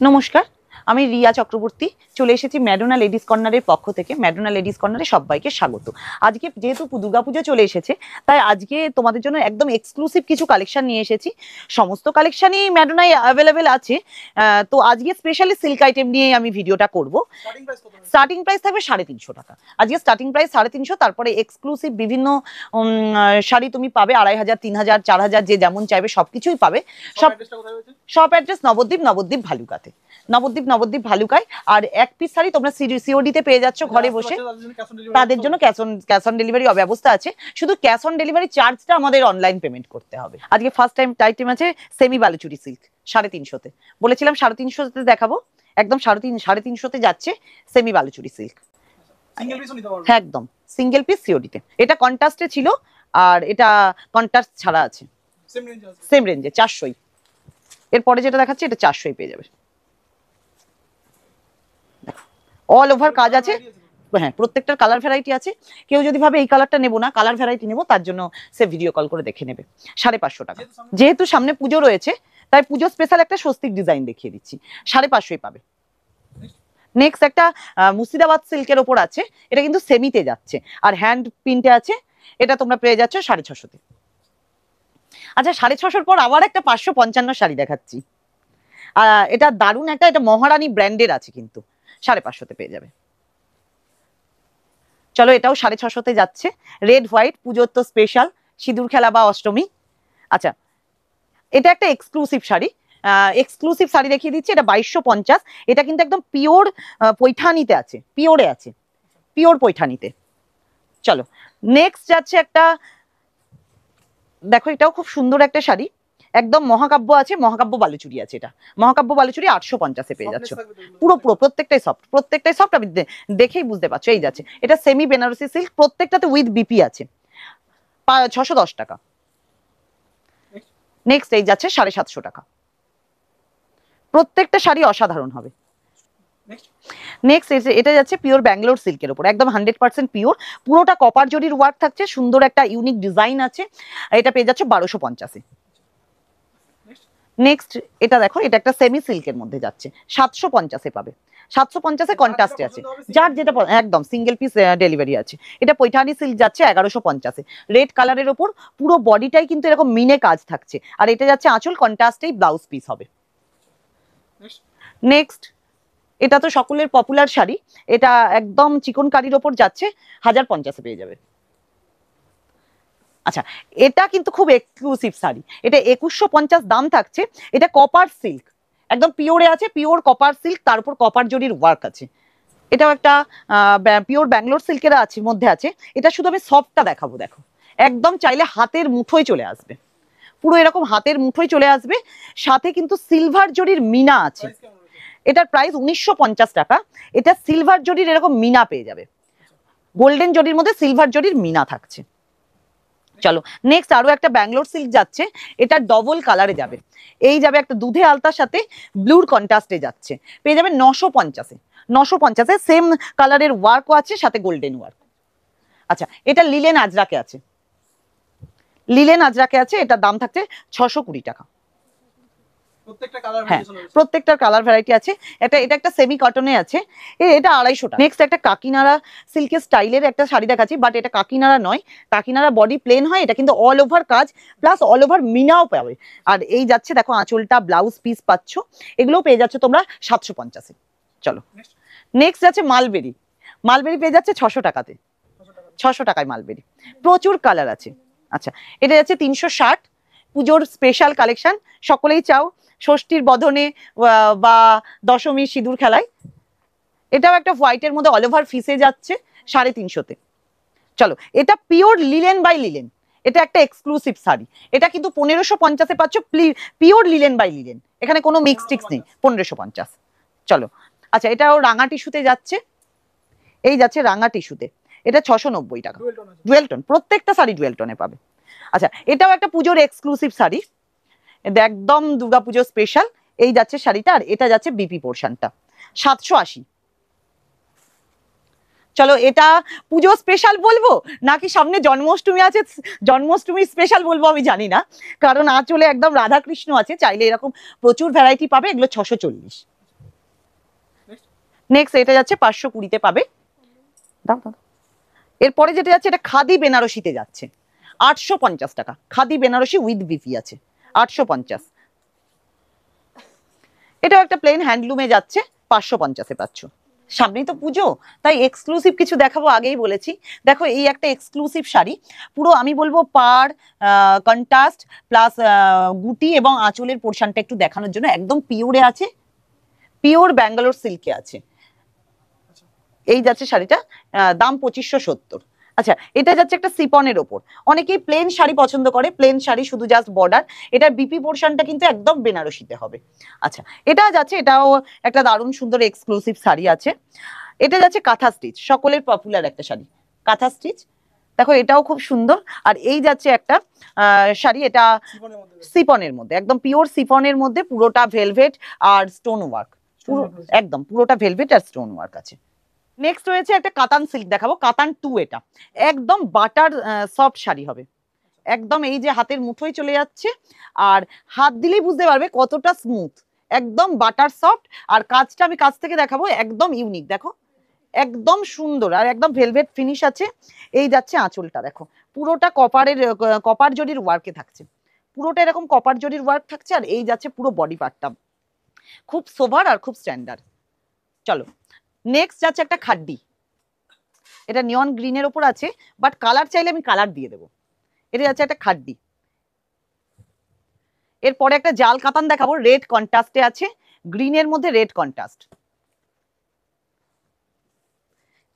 নমস্কার, আমি রিয়া চক্রবর্তী চলে এসেছি ম্যাডোনা লেডিস কর্নারের পক্ষ থেকে। ম্যাডোনা লেডিস কর্নারে সবাইকে স্বাগত। আজকে যেহেতু দুর্গাপুজো চলে এসেছে, তাই আজকে তোমাদের জন্য একদম এক্সক্লুসিভ কিছু কালেকশন নিয়ে এসেছি। সমস্ত কালেকশনই ম্যাডোনায় অ্যাভেলেবেল আছে। তো আজকে স্পেশালি সিল্ক আইটেম নিয়ে আমি ভিডিওটা করব। স্টার্টিং প্রাইস থাকবে 350 টাকা। আজকে স্টার্টিং প্রাইস 350, তারপরে এক্সক্লুসিভ বিভিন্ন শাড়ি তুমি পাবে 2500, 3000, 4000, যে যেমন চাইবে সবকিছুই পাবে। সব অ্যাড্রেস নবদ্বীপ ভালুকাতে। নবদ্বীপ ভালুকায়। আর এক পিস শাড়ি তোমরা সিওডি তে পেয়ে যাচ্ছ ঘরে বসে। তাদের জন্য ক্যাশ অন ডেলিভারি ব্যবস্থা আছে, শুধু ক্যাশ অন ডেলিভারি চার্জটা আমাদের অনলাইন পেমেন্ট করতে হবে। আজকে ফার্স্ট টাইম আছে সেমি বালুচুরি সিল্ক 350-তে। বলেছিলাম 350-তে দেখাবো, একদম 350-তে যাচ্ছে সেমি বালুচুরি সিল্ক। একদম সিঙ্গেল পিস সিওডিতে। এটা কন্ট্রাস্টে ছিল, আর এটা কন্ট্রাস্ট ছাড়া আছে। সেম রেঞ্জে 400। এরপরে যেটা দেখাচ্ছে এটা 400 পেয়ে যাবে। অল ওভার কাজ আছে। হ্যাঁ, প্রত্যেকটার কালার ভ্যারাইটি আছে। কেউ যদি ভাবে এই কালারটা নেবো না, কালার ভ্যারাইটি নেবো, তার জন্য সে ভিডিও কল করে দেখে নেবে। 550 টাকা। যেহেতু সামনে পুজো রয়েছে, তাই পুজো স্পেশাল একটা স্বস্তিক ডিজাইন দেখিয়ে দিচ্ছি। 550 পাবে। নেক্সট একটা মুর্শিদাবাদ সিল্কের ওপর আছে, এটা কিন্তু সেমিতে যাচ্ছে আর হ্যান্ড প্রিন্টে আছে। এটা তোমরা পেয়ে যাচ্ছ 650-তে। আচ্ছা, 650-র পর আবার একটা 555 শাড়ি দেখাচ্ছি। এটা দারুণ একটা, এটা মহারানী ব্র্যান্ডের আছে, কিন্তু 550-তে পেয়ে যাবে। চলো, এটাও 650-তে যাচ্ছে। রেড হোয়াইট, পুজোর তো স্পেশাল, সিঁদুর খেলা বা অষ্টমী। আচ্ছা, এটা একটা এক্সক্লুসিভ শাড়ি দেখিয়ে দিচ্ছি। এটা 2250। এটা কিন্তু একদম পিওর পৈঠানিতে আছে, পিওরে আছে, পিওর পৈঠানিতে। চলো, নেক্সট যাচ্ছে একটা, দেখো এটাও খুব সুন্দর একটা শাড়ি, একদম মহাকাব্য আছে, মহাকাব্য বালুচুরি আছে। এটা মহাকাব্য বালুচুরি 850-এ পেয়ে যাচ্ছ। পুরো প্রত্যেকটাই সফট। আমি দেখেই বুঝতে পারছো। এই যাচ্ছে, এটা সেমি বেনারসি সিল্ক, প্রত্যেকটাতে উইথ বিপি আছে। 610 টাকা। নেক্সট এই যাচ্ছে 750 টাকা। প্রত্যেকটা শাড়ি অসাধারণ হবে। নেক্সট এটা যাচ্ছে পিওর ব্যাঙ্গালোর সিল্কের উপর, একদম 100% পিওর। পুরোটা কপার জরির ওয়ার্ক থাকছে, সুন্দর একটা ইউনিক ডিজাইন আছে। এটা পেয়ে যাচ্ছে 1250-এ। নেক্সট এটা দেখো, এটা একটা সেমি সিল্কের মধ্যে যাচ্ছে, 750-এ পাবে। 750-এ কন্ট্রাস্টে আছে, যার যেটা একদম সিঙ্গেল পিস ডেলিভারি আছে। এটা পৈঠানি সিল্ক যাচ্ছে 1150-এ। রেড কালারের ওপর পুরো বডিটাই কিন্তু এরকম মিনে কাজ থাকছে, আর এটা যাচ্ছে আঁচল, কন্ট্রাস্টেই ব্লাউজ পিস হবে। নেক্সট এটা তো সকলের পপুলার শাড়ি, এটা একদম চিকনকারির ওপর যাচ্ছে, 1050-এ পেয়ে যাবে। আচ্ছা, এটা কিন্তু খুব এক্সক্লুসিভ শাড়ি, এটা 2150 দাম থাকছে। এটা কপার সিল্ক, একদম পিওরে আছে, পিওর কপার সিল্ক, তার উপর কপার জরির ওয়ার্ক আছে। এটাও একটা পিওর ব্যাঙ্গালোর সিল্কের আছে, মধ্যে আছে। এটা শুধু আমি সফটটা দেখাবো। দেখো, একদম চাইলে হাতের মুঠোয় চলে আসবে, পুরো এরকম হাতের মুঠোয় চলে আসবে। সাথে কিন্তু সিলভার জরির মিনা আছে। এটার প্রাইস 1950 টাকা। এটা সিলভার জরির এরকম মিনা পেয়ে যাবে, গোল্ডেন জরির মধ্যে সিলভার জরির মিনা থাকছে। চলো, নেক্সট আরো একটা ব্যাঙ্গালোর সিল্ক যাচ্ছে, এটা ডবল কালারে যাবে। এই যাবে একটা দুধে আলতার সাথে ব্লুর কন্ট্রাস্টে যাচ্ছে, পেয়ে যাবে 950-এ। 950-এ সেম কালারের ওয়ার্কও আছে, সাথে গোল্ডেন ওয়ার্ক। আচ্ছা, এটা লিলেন আজরাকে আছে, এটার দাম থাকছে 620 টাকা। হ্যাঁ, প্রত্যেকটার কালার ভ্যারাইটি আছে। এটা একটা সেমি কটনে আছে, এটা 250 টাকা। নেক্সট একটা কাকিনাড়া সিল্কের স্টাইলের একটা শাড়ি দেখাচ্ছি, বাট এটা কাকিনাড়া নয়, কাকিনাড়া বডি প্লেন হয়, এটা কিন্তু অল ওভার কাজ প্লাস অল ওভার মিনাও পাবে। আর এই যাচ্ছে দেখো, আঁচলটা ব্লাউজ পিস পাচ্ছ, এগুলোও পেয়ে যাচ্ছে তোমরা 750-এ। চলো, নেক্সট যাচ্ছে মালবেরি পেয়ে যাচ্ছে 600 টাকাতে। 600 টাকায় মালবেরি, প্রচুর কালার আছে। আচ্ছা, এটা যাচ্ছে 360, পুজোর স্পেশাল কালেকশন। সকলেই চাও ষষ্ঠীর বদনে বা দশমীর সিঁদুর খেলায়। এটাও একটা হোয়াইটের মধ্যে অল ওভার ফিসে যাচ্ছে 350-তে। চলো, এটা পিওর লিলেন বাই লিলেন, এটা একটা এক্সক্লুসিভ শাড়ি। এটা কিন্তু 1550-এ পাচ্ছ, পিওর লিলেন বাই লিলেন, এখানে কোনো মিক্স টিক্স নেই। 1550। চলো, আচ্ছা, এটাও রাঙা টিস্যুতে যাচ্ছে। এই যাচ্ছে রাঙা টিস্যুতে, এটা 690 টাকা। ডুয়েল টোন, প্রত্যেকটা শাড়ি ডুয়েল টোনে পাবে। আচ্ছা, এটাও একটা পুজোর এক্সক্লুসিভ শাড়ি, একদম দুর্গাপুজো স্পেশাল। এই যাচ্ছে শাড়িটা, আর এটা যাচ্ছে বিপি পোর্শনটা, 780। চলো, এটা পুজো স্পেশাল বলবো নাকি সামনে জন্মাষ্টমী আছে, জন্মাষ্টমী স্পেশাল বলবো আমি জানি না, কারণ আঁচলে একদম রাধাকৃষ্ণ আছে। চাইলে এরকম প্রচুর ভ্যারাইটি পাবে। এগুলো 640। নেক্সট এটা যাচ্ছে 520-তে পাবে। দাও দাও। এরপরে যেটা যাচ্ছে এটা খাদি বেনারসিতে যাচ্ছে 850 টাকা। খাদি বেনারসি উইথ বিপি আছে 850। এটাও একটা প্লেন হ্যান্ডলুমে যাচ্ছে 550-এ পাচ্ছ। সামনেই তো পুজো, তাই এক্সক্লুসিভ কিছু দেখাবো, আগেই বলেছি। দেখো এই একটা এক্সক্লুসিভ শাড়ি, পুরো আমি বলবো পার কন্ট্রাস্ট প্লাস গুটি এবং আঁচলের পোর্শনটা একটু দেখানোর জন্য, একদম পিওরে আছে, পিওর ব্যাঙ্গালোর সিল্কে আছে। এই যাচ্ছে শাড়িটা, দাম 2570। আচ্ছা, এটা যাচ্ছে একটা সিপনের ওপর। অনেকেই প্লেন শাড়ি পছন্দ করে, প্লেন শাড়ি শুধু জাস্ট বর্ডার, এটার বিপি পোর্শনটা কিন্তু একদম বেনারসিতে হবে। আচ্ছা, এটা যাচ্ছে, এটাও একটা দারুণ সুন্দর এক্সক্লুসিভ শাড়ি আছে। এটা যাচ্ছে কাঁথা স্টিচ, সকলের পপুলার একটা শাড়ি কাঁথা স্টিচ। দেখো এটাও খুব সুন্দর। আর এই যাচ্ছে একটা শাড়ি, এটা সিপনের মধ্যে, একদম পিওর সিপনের মধ্যে, পুরোটা ভেলভেট আর স্টোন ওয়ার্ক, পুরো একদম পুরোটা ভেলভেট আর স্টোন ওয়ার্ক আছে। নেক্সট রয়েছে একটা কাতান সিল্ক দেখাবো, কাতান 2। এটা একদম বাটার সফট শাড়ি হবে, একদম এই যে হাতের মুঠোয় চলে যাচ্ছে, আর হাত দিলেই বুঝতে পারবে কতটা স্মুথ, একদম বাটার সফট। আর কাজটা আমি কাছ থেকে দেখাবো, একদম ইউনিক, দেখো একদম সুন্দর, আর একদম ভেলভেট ফিনিশ আছে। এই যাচ্ছে আঁচলটা, দেখো পুরোটা কপার জরির ওয়ার্কে থাকছে, পুরোটা এরকম কপার জরির ওয়ার্ক থাকছে। আর এই যাচ্ছে পুরো বডি পার্টটা, খুব সোভার আর খুব স্ট্যান্ডার্ড। চলো নেক্সট যাচ্ছে একটা খাড্ডি, এটা নিয়ন গ্রিনের ওপর আছে, বাট কালার চাইলে আমি কালার দিয়ে দেবো। এটা যাচ্ছে একটা খাড্ডি। এরপরে একটা জাল কাতান দেখাবো, রেড কন্ট্রাস্টে আছে, গ্রিনের মধ্যে রেড কন্ট্রাস্ট।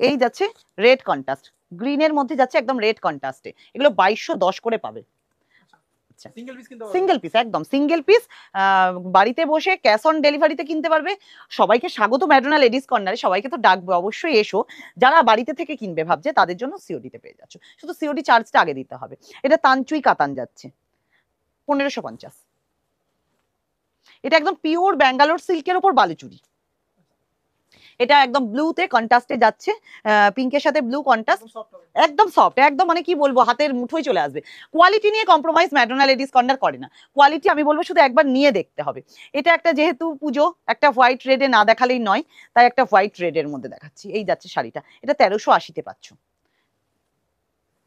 এই যাচ্ছে রেড কন্ট্রাস্ট, গ্রিনের মধ্যে যাচ্ছে একদম রেড কন্ট্রাস্টে। এগুলো 2210 করে পাবে। সিঙ্গেল পিস, একদম সিঙ্গেল পিস, বাড়িতে বসে ক্যাশ অন ডেলিভারিতে কিনতে পারবে। সবাইকে স্বাগত ম্যাডোনা লেডিস কর্নারে, সবাইকে তো ডাকবে, অবশ্যই এসো। যারা বাড়িতে থেকে কিনবে ভাবছে তাদের জন্য সিওডিতে পেয়ে যাচ্ছ, শুধু সিওডি চার্জটা আগে দিতে হবে। এটা তানচুই কাতান যাচ্ছে 1550। এটা একদম পিওর ব্যাঙ্গালোর সিল্কের উপর বালুচুরি, এটা একদম ব্লুতে কন্ট্রাস্টে যাচ্ছে, পিঙ্কের সাথে ব্লু কন্ট্রাস্ট, একদম সফট, একদম মানে কি বলবো, হাতের মুঠোয় চলে আসবে। কোয়ালিটি নিয়ে কম্প্রোমাইজ ম্যাডোনা লেডিস কর্নার করে না, কোয়ালিটি আমি বলবো শুধু একবার নিয়ে দেখতে হবে। এটা একটা, যেহেতু পুজো, একটা হোয়াইট রেডে না দেখালেই নয়, তাই একটা হোয়াইট রেডের মধ্যে দেখাচ্ছি। এই যাচ্ছে শাড়িটা, এটা 1380-তে পাচ্ছ।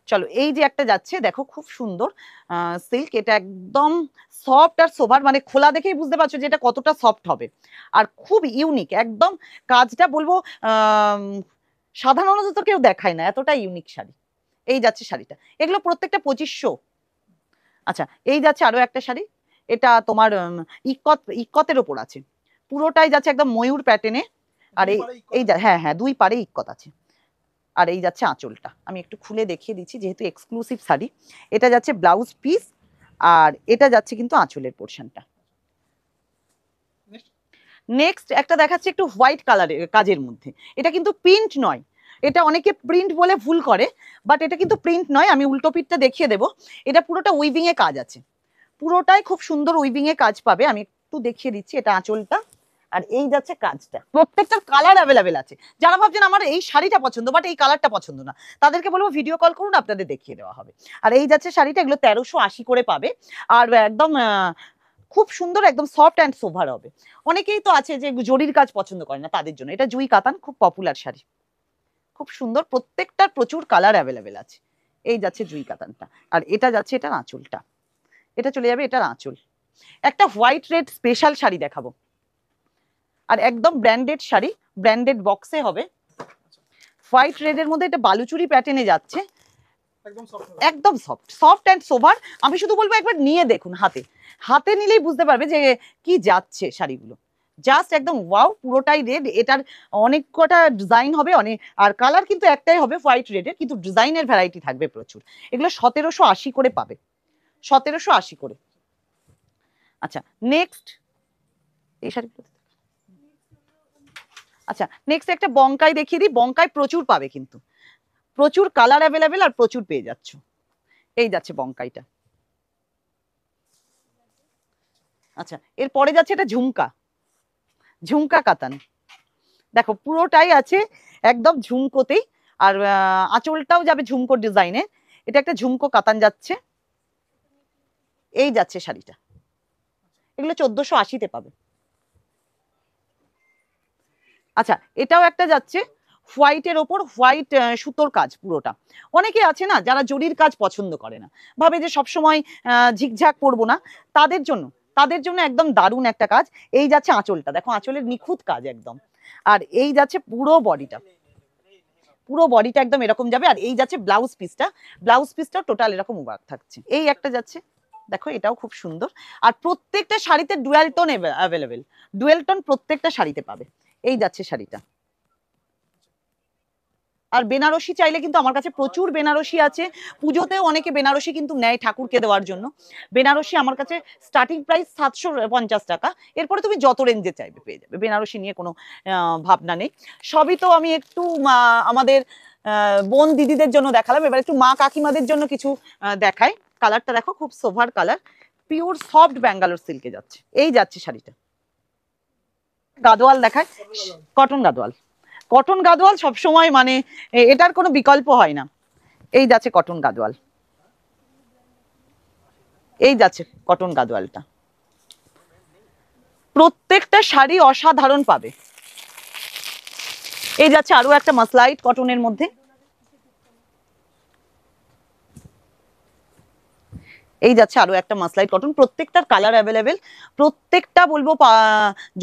চলো এই যে একটা যাচ্ছে, দেখো খুব সুন্দর সিল্ক, এটা একদম সফট আর সোভার, মানে খোলা দেখেই বুঝতে পারছো যে এটা কতটা সফট হবে, আর খুব ইউনিক একদম। কাজটা বলবো সাধারণত তো কেউ দেখায় না, এতটা ইউনিক শাড়ি। এই যাচ্ছে শাড়িটা, এগুলো প্রত্যেকটা 2500। আচ্ছা, এই যাচ্ছে আরো একটা শাড়ি, এটা তোমার ইক্কতের ওপর আছে, পুরোটাই যাচ্ছে একদম ময়ূর প্যাটার্নে। আর এই হ্যাঁ হ্যাঁ, দুই পারে ইক্কত আছে। আর এই যাচ্ছে আঁচলটা, আমি একটু খুলে দেখিয়ে দিচ্ছি যেহেতু এক্সক্লুসিভ শাড়ি। এটা যাচ্ছে ব্লাউজ পিস, আর এটা যাচ্ছে কিন্তু আঁচলের পোর্শনটা। নেক্সট একটা দেখাচ্ছে একটু হোয়াইট কালারের কাজের মধ্যে, এটা কিন্তু প্রিন্ট নয়, এটা অনেকে প্রিন্ট বলে ভুল করে, বাট এটা কিন্তু প্রিন্ট নয়, আমি উল্টো পিঠটা দেখিয়ে দেবো। এটা পুরোটা উইভিং এ কাজ আছে, পুরোটাই খুব সুন্দর উইভিং এ কাজ পাবে। আমি একটু দেখিয়ে দিচ্ছি, এটা আঁচলটা, আর এই যাচ্ছে কাজটা। প্রত্যেকটার কালার অ্যাভেলেবেল আছে, যারা ভাবছেন আমার এই শাড়িটা পছন্দ বাট এই কালারটা পছন্দ না, তাদেরকে বলবো ভিডিও কল করুন, আপনাদের দেখিয়ে দেওয়া হবে। আর এই যাচ্ছে শাড়িটা, এগুলো 1380 করে পাবে। আর একদম খুব সুন্দর, একদম সফট অ্যান্ড সোভার হবে। অনেকেই তো আছে যে জরির কাজ পছন্দ করে না, তাদের জন্য এটা জুই কাতান, খুব পপুলার শাড়ি, খুব সুন্দর, প্রত্যেকটার প্রচুর কালার অ্যাভেলেবেল আছে। এই যাচ্ছে জুই কাতানটা, আর এটা যাচ্ছে এটার আঁচলটা, এটা চলে যাবে এটার আঁচল। একটা হোয়াইট রেড স্পেশাল শাড়ি দেখাবো, আর একদম ব্র্যান্ডেড শাড়ি, ব্র্যান্ডেড বক্সে হবে, হোয়াইট রেড এর মধ্যে, এটা বালুচুরি প্যাটার্নে যাচ্ছে, একদম সফট, সফট অ্যান্ড সোভার। আমি শুধু বলবো একবার নিয়ে দেখুন, হাতে হাতে নিলেই বুঝতে পারবে যে কি যাচ্ছে শাড়িগুলো, জাস্ট একদম ওয়াও। পুরোটাই রেড, এটার অনেক কটা ডিজাইন হবে, অনেক, আর কালার কিন্তু একটাই হবে হোয়াইট রেডের, কিন্তু ডিজাইনের ভ্যারাইটি থাকবে প্রচুর। এগুলো 1780 করে পাবে, 1780 করে। আচ্ছা নেক্সট এই শাড়িগুলো, আচ্ছা নেক্সট একটা বঙ্কাই দেখিয়ে দিই, বঙ্কাই প্রচুর পাবে, কিন্তু প্রচুর কালার অ্যাভেলেবেল আর প্রচুর পেয়ে যাচ্ছ। এই যাচ্ছে বঙ্কাইটা। আচ্ছা এরপরে যাচ্ছে এটা ঝুমকা, ঝুমকা কাতান, দেখো পুরোটাই আছে একদম ঝুমকোতেই, আর আঁচলটাও যাবে ঝুমকোর ডিজাইনে। এটা একটা ঝুমকো কাতান যাচ্ছে। এই যাচ্ছে শাড়িটা, এগুলো 1480-তে পাবে। আচ্ছা, এটাও একটা যাচ্ছে হোয়াইটের ওপর হোয়াইট সুতোর কাজ পুরোটা। অনেকে আছে না যারা জরির কাজ পছন্দ করে না, ভাবে যে সবসময় ঝিকঝাক পরবো না, তাদের জন্য একদম দারুণ একটা কাজ। এই যাচ্ছে আঁচলটা, দেখো আঁচলের নিখুঁত কাজ একদম। আর এই যাচ্ছে পুরো বডিটা একদম এরকম যাবে। আর এই যাচ্ছে ব্লাউজ পিসটা টোটাল এরকম ওয়ার্ক থাকছে। এই একটা যাচ্ছে, দেখো এটাও খুব সুন্দর। আর প্রত্যেকটা শাড়িতে dual tone available, dual tone প্রত্যেকটা শাড়িতে পাবে। এই যাচ্ছে শাড়িটা। আর বেনারসি চাইলে কিন্তু আমার কাছে প্রচুর বেনারসি আছে, পুজোতেও অনেকে বেনারসি কিন্তু নেয় ঠাকুরকে দেওয়ার জন্য। বেনারসি আমার কাছে স্টার্টিং প্রাইস 750 টাকা, এরপরে তুমি যত রেঞ্জে চাইবে পেয়ে যাবে, বেনারসি নিয়ে কোনো ভাবনা নেই। সবই তো আমি একটু আমাদের বোন দিদিদের জন্য দেখালাম, এবার একটু মা কাকিমাদের জন্য কিছু দেখাই। কালারটা দেখো, খুব sober colour, pure soft Bangalore সিল্কে যাচ্ছে। এই যাচ্ছে শাড়িটা। গাদোয়াল দেখায়, কটন গাদোয়াল সবসময় মানে এটার কোনো বিকল্প হয় না। এই যাচ্ছে কটন গাদোয়াল, এই যাচ্ছে কটন গাদোয়ালটা। প্রত্যেকটা শাড়ি অসাধারণ পাবে। এই যাচ্ছে আরো একটা মাসলাইট কটনের মধ্যে, এই যাচ্ছে আরো একটা মাসলাইট কটন। প্রত্যেকটার কালার অ্যাভেলেবেল, প্রত্যেকটা বলবো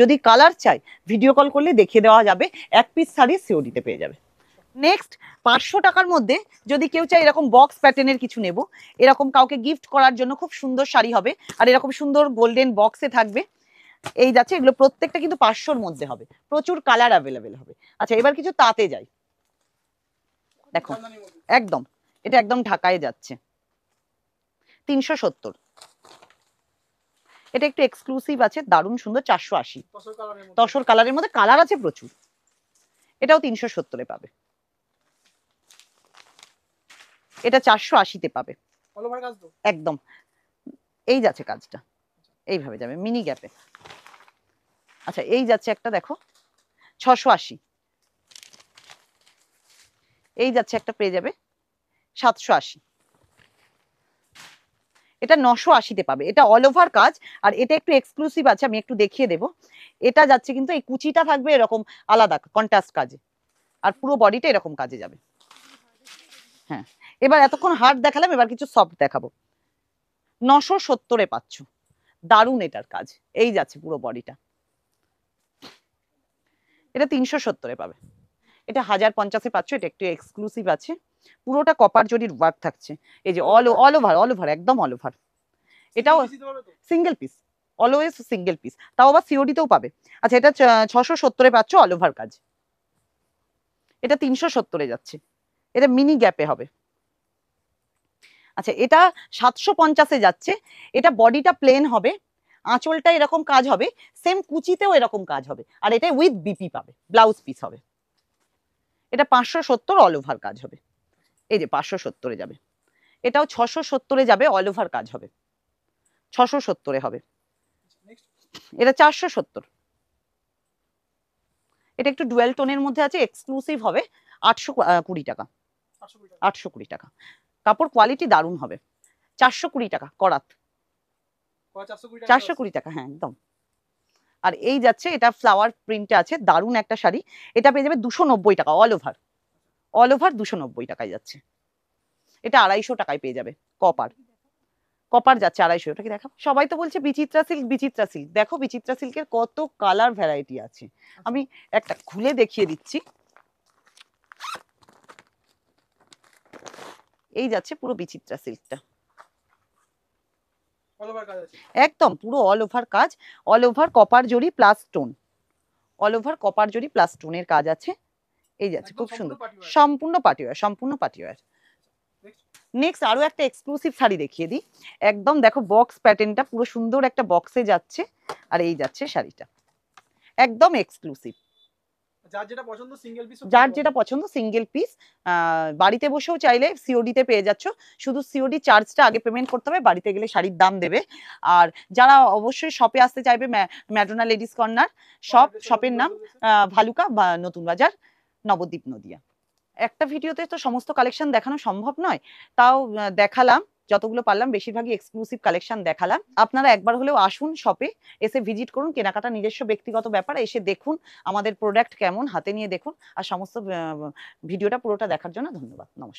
যদি কালার চাই ভিডিও কল করলে দেখিয়ে দেওয়া যাবে। এক পিস শাড়ি সিওডিতে পেয়ে যাবে। নেক্সট 500 টাকার মধ্যে যদি কেউ চাই এরকম বক্স প্যাটার্নের কিছু নেব, এরকম কাউকে গিফট করার জন্য খুব সুন্দর শাড়ি হবে, আর এরকম সুন্দর গোল্ডেন বক্সে থাকবে। এই যাচ্ছে, এগুলো প্রত্যেকটা কিন্তু 500-র মধ্যে হবে, প্রচুর কালার অ্যাভেলেবেল হবে। আচ্ছা, এবার কিছু তাতে যাই, দেখো একদম এটা একদম ঢাকায় যাচ্ছে 370। এটা একটু এক্সক্লুসিভ আছে, দারুণ সুন্দর, 480। তসর কালারের মধ্যে কালার আছে প্রচুর, এটাও 370-এ পাবে। এটা 480-তে পাবে একদম। এই যাচ্ছে কাজটা, এইভাবে যাবে মিনি গ্যাপে। আচ্ছা, এই যাচ্ছে একটা দেখো 680। এই যাচ্ছে একটা পেয়ে যাবে 780। এটা 980-তে পাবে। এটা অল ওভার কাজ, আর এটা একটু এক্সক্লুসিভ আছে, আমি একটু দেখিয়ে দেবো। এটা যাচ্ছে কিন্তু এই কুচিটা থাকবে এরকম আলাদা কন্ট্রাস্ট কাজে, আর পুরো বডিটা এরকম কাজে যাবে। হ্যাঁ, এবার এতক্ষণ হার্ড দেখালাম, এবার কিছু সফট দেখাবো। 970-এ পাচ্ছ, দারুণ এটার কাজ। এই যাচ্ছে পুরো বডিটা, এটা 370-এ পাবে। এটা 1050-এ পাচ্ছ, এটা একটু এক্সক্লুসিভ আছে, পুরোটা কপার জরির ওয়ার্ক থাকছে। এই যে অল ওভার একদম অল ওভার। এটাও single piece, always single piece, তাও আবার সিওডিতেও পাবে। আচ্ছা, এটা 670-এ পাচ্ছ অল ওভার কাজ। এটা 370-এ যাচ্ছে, এটা মিনি গ্যাপে হবে। আচ্ছা, এটা 750-এ যাচ্ছে। এটা বডিটা প্লেন হবে, আঁচলটা এরকম কাজ হবে, সেম কুচিতেও এরকম কাজ হবে, আর এটা উইথ বিপি পাবে, ব্লাউজ পিস হবে। এটা 570 অল ওভার কাজ হবে। এই যে 570-এ যাবে। এটাও 670-এ যাবে, অল ওভার কাজ হবে, 670-এ হবে। এটা 470। এটা একটু ডুয়েল টোনের মধ্যে আছে, এক্সক্লুসিভ হবে, 820 টাকা। 820 টাকা, কাপড় কোয়ালিটি দারুণ হবে। 420 টাকা করাত, 420 টাকা, হ্যাঁ একদম। আর এই যাচ্ছে, এটা ফ্লাওয়ার প্রিন্টে আছে, দারুণ একটা শাড়ি। এটা পেয়ে যাবে 290 টাকা, অল ওভার 290 টাকায় যাচ্ছে। এটা 250 টাকায় পেয়ে যাবে। কপার যাচ্ছে 250। ওটা কি দেখাবো, সবাই তো বলছে বিচিত্রা সিল্ক, দেখো বিচিত্রা সিল্কের কত কালার ভ্যারাইটি আছে। আমি একটা খুলে দেখিয়ে দিচ্ছি। এই যাচ্ছে পুরো বিচিত্রা সিল্কটা, একদম পুরো অল ওভার কাজ, অল ওভার কপার জরি plus stone, all over copper জরি প্লাস স্টোনের কাজ আছে। এই যাচ্ছে খুব সুন্দর, সম্পূর্ণ পার্টিওয়ার। নেক্সট আরো একটা এক্সক্লুসিভ শাড়ি দেখিয়ে দিই। একদম দেখো বক্স প্যাটার্নটা পুরো সুন্দর একটা বক্সে যাচ্ছে, আর এই যাচ্ছে শাড়িটা একদম এক্সক্লুসিভ। যার যেটা পছন্দ সিঙ্গেল পিস, বাড়িতে বসেও চাইলে সিওডিতে পেয়ে যাচ্ছ। শুধু সিওডি চার্জটা আগে পেমেন্ট করতে হবে, বাড়িতে গেলে শাড়ির দাম দেবে। আর যারা অবশ্যই শপে আসতে চাইবে, ম্যাডোনা লেডিস কর্নার শপের নাম, ভালুকা বা নতুন বাজার, নবদ্বীপ, নদিয়া। একটা ভিডিওতে তো সমস্ত কালেকশন দেখানো সম্ভব নয়, তাও দেখালাম যতগুলো পারলাম বেশিরভাগই এক্সক্লুসিভ কালেকশন দেখালাম। আপনারা একবার হলেও আসুন শপে, এসে ভিজিট করুন। কেনাকাটা নিজস্ব ব্যক্তিগত ব্যাপার, এসে দেখুন আমাদের প্রোডাক্ট কেমন, হাতে নিয়ে দেখুন। আর সমস্ত ভিডিওটা পুরোটা দেখার জন্য ধন্যবাদ। নমস্কার।